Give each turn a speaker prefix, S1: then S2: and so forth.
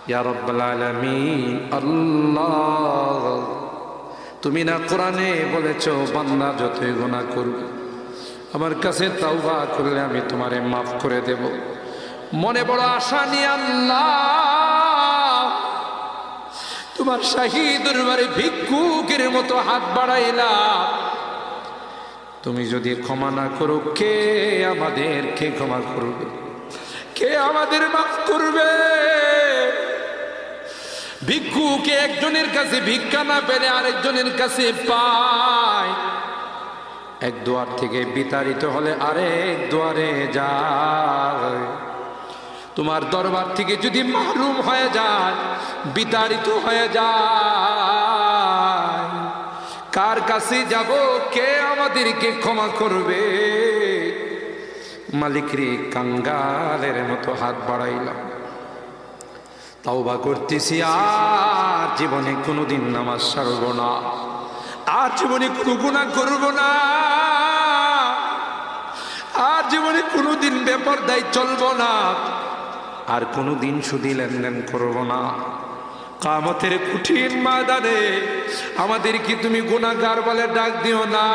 S1: ইয়া রাব্বাল আলামিন। আল্লাহ, তুমি না কোরআনে বলেছো বান্দা যতই গুনাহ করবে আমার কাছে তাওবা করলে আমি তোমারে মাফ করে দেব। মনে বড় আশা নিয়ে আল্লাহ তোমার শাহী দরবারে ভিক্ষুকের মতো হাত বাড়াইলাম। তুমি যদি ক্ষমা না করো, কে আমাদেরকে ক্ষমা করবে? কে আমাদের মাফ করবে? ভিক্ষুকে একজনের কাছে ভিক্ষা না পেলে আরেকজনের কাছে পায়। এক দুয়ার থেকে বিতাড়িত হলে আরেক দুয়ারে যায়। তোমার দরবার থেকে যদি মাহরুম হয়ে যায়, বিতাড়িত হয়ে যায়, কার কাছে যাব? কে আমাদেরকে ক্ষমা করবে? মালিক রে, কাঙ্গালের মতো হাত বাড়াইলাম, তাওবা করতেছি, আর জীবনে কোনোদিন নামাজ ছাড়ব না, আর জীবনে কোনো গুনাহ করব না, আর জীবনে কোনোদিন বেপরদায় চলব না, আর কোনোদিন সুদী লেনদেন করব না। কিয়ামতের কঠিন ময়দানে আমাদেরকে তুমি গুনাহগার বলে ডাক দিও না।